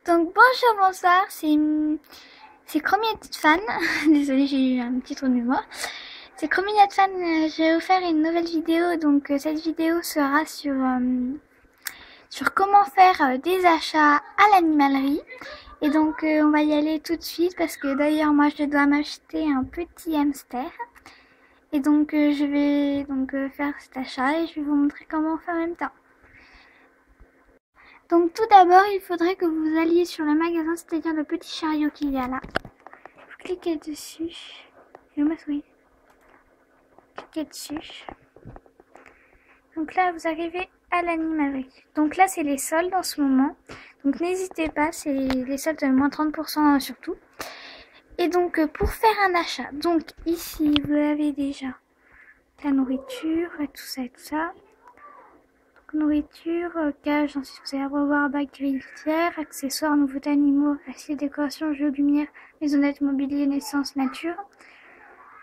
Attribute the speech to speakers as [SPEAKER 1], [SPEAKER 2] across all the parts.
[SPEAKER 1] Donc bonjour, bonsoir, c'est Chromiette Fan. Désolée, j'ai eu un petit trou de mémoire. C'est Chromiette Fan, je vais vous faire une nouvelle vidéo. Donc cette vidéo sera sur comment faire des achats à l'animalerie. Et donc on va y aller tout de suite parce que d'ailleurs moi je dois m'acheter un petit hamster. Et donc je vais faire cet achat et je vais vous montrer comment on fait en même temps. Donc tout d'abord, il faudrait que vous alliez sur le magasin, c'est-à-dire le petit chariot qu'il y a là. Vous cliquez dessus. Et ma souris. Cliquez dessus. Donc là, vous arrivez à l'animalerie. Donc là, c'est les soldes en ce moment. Donc n'hésitez pas, c'est les soldes de moins 30% surtout. Et donc pour faire un achat, donc ici, vous avez déjà la nourriture et tout ça et tout ça. Nourriture, cage, ensuite vous allez revoir bac grillitière, accessoires, nouveautés animaux, acier, décoration, jeux, lumière, maisonnette, mobilier, naissance, nature.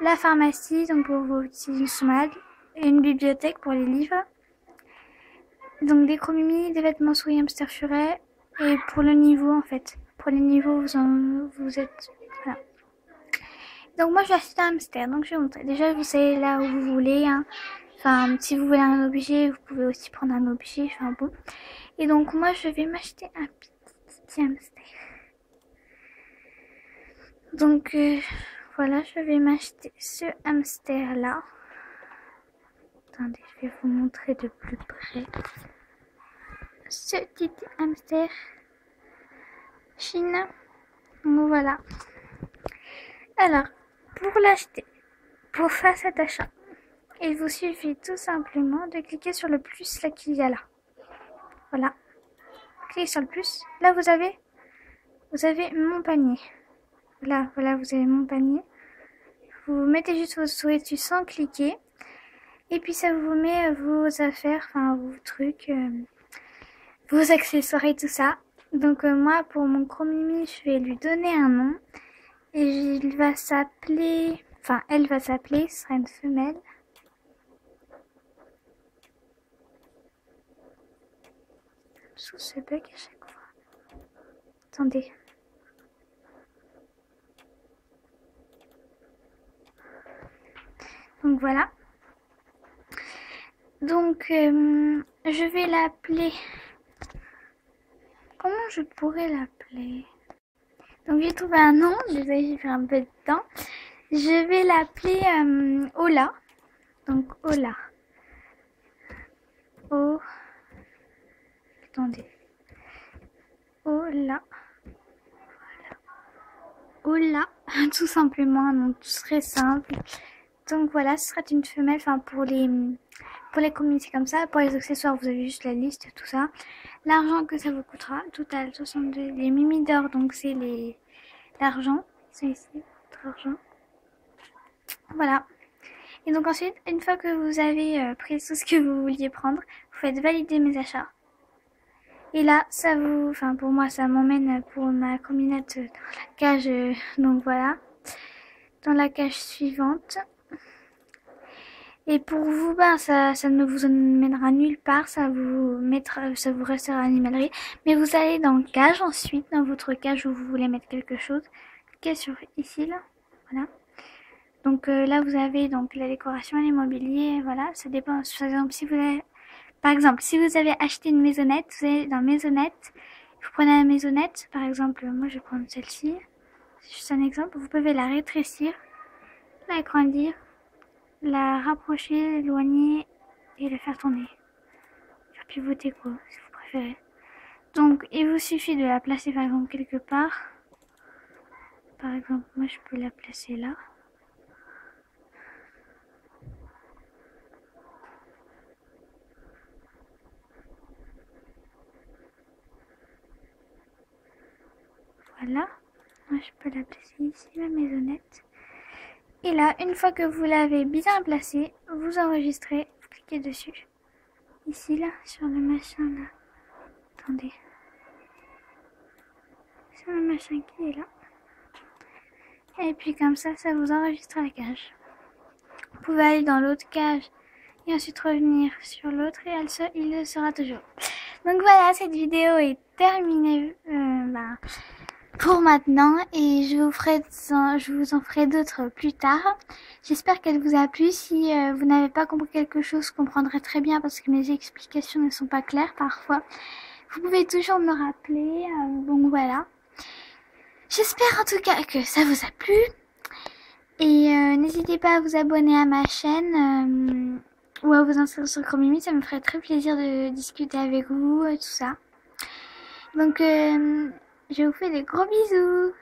[SPEAKER 1] La pharmacie, donc pour vos petits malades, et une bibliothèque pour les livres. Donc des chromies, des vêtements souris, hamster furet, et pour le niveau en fait. Pour les niveaux, vous êtes... Voilà. Donc moi je vais acheter un hamster, donc je vais vous montrer. Déjà vous savez là où vous voulez, hein. Enfin, si vous voulez un objet, vous pouvez aussi prendre un objet, enfin bon. Et donc moi je vais m'acheter un petit hamster. Donc voilà, je vais m'acheter ce hamster là. Attendez, je vais vous montrer de plus près. Ce petit hamster Chine. Donc voilà. Alors, pour l'acheter, pour faire cet achat, il vous suffit tout simplement de cliquer sur le plus là qu'il y a là. Voilà. Cliquez sur le plus. Là vous avez mon panier. Là, voilà, vous avez mon panier. Vous mettez juste vos souris dessus sans cliquer. Et puis ça vous met vos affaires, enfin vos trucs, vos accessoires et tout ça. Donc moi, pour mon Chromimi, je vais lui donner un nom. Et il va s'appeler... Enfin, elle va s'appeler, ce sera une femelle. Sous ce bug à chaque fois. Attendez. Donc voilà. Donc je vais l'appeler. Comment je pourrais l'appeler? Donc j'ai trouvé un nom. Désolée, j'ai fait un peu de temps. Je vais l'appeler Ola. Donc Ola. Attendez. Ola. Ola. Tout simplement, un nom très simple. Donc voilà, ce sera une femelle, enfin pour les communautés comme ça. Pour les accessoires, vous avez juste la liste, tout ça. L'argent que ça vous coûtera, total 62. Les mimi d'or, donc c'est l'argent. C'est ici, votre argent. Voilà. Et donc ensuite, une fois que vous avez pris tout ce que vous vouliez prendre, vous faites valider mes achats. Et là, ça vous, enfin pour moi, ça m'emmène pour ma combinette dans la cage, donc voilà, dans la cage suivante. Et pour vous, ben, ça ne vous emmènera nulle part, ça vous restera à l'animalerie. Mais vous allez dans cage ensuite, dans votre cage où vous voulez mettre quelque chose. Cliquez sur ici, là, voilà. Donc là, vous avez donc la décoration et l'immobilier, voilà. Ça dépend, par exemple, si vous avez acheté une maisonnette, vous allez dans maisonnette, vous prenez la maisonnette, par exemple, moi je vais prendre celle-ci. C'est juste un exemple, vous pouvez la rétrécir, l'agrandir, la rapprocher, l'éloigner et la faire tourner. Faire pivoter quoi, si vous préférez. Donc il vous suffit de la placer par exemple quelque part. Par exemple, moi je peux la placer là. Voilà. Moi je peux la placer ici, la maisonnette. Et là, une fois que vous l'avez bien placé, vous enregistrez, vous cliquez dessus. Ici, là, sur le machin, là. Attendez. Sur le machin qui est là. Et puis comme ça, ça vous enregistre la cage. Vous pouvez aller dans l'autre cage et ensuite revenir sur l'autre et il le sera toujours. Donc voilà, cette vidéo est terminée. ben, pour maintenant, et je vous en ferai d'autres plus tard. J'espère qu'elle vous a plu. Si vous n'avez pas compris quelque chose, je comprendrai très bien parce que mes explications ne sont pas claires parfois. Vous pouvez toujours me rappeler, donc voilà. J'espère en tout cas que ça vous a plu. Et n'hésitez pas à vous abonner à ma chaîne ou à vous inscrire sur Chromimi, ça me ferait très plaisir de discuter avec vous, tout ça. Donc je vous fais des gros bisous.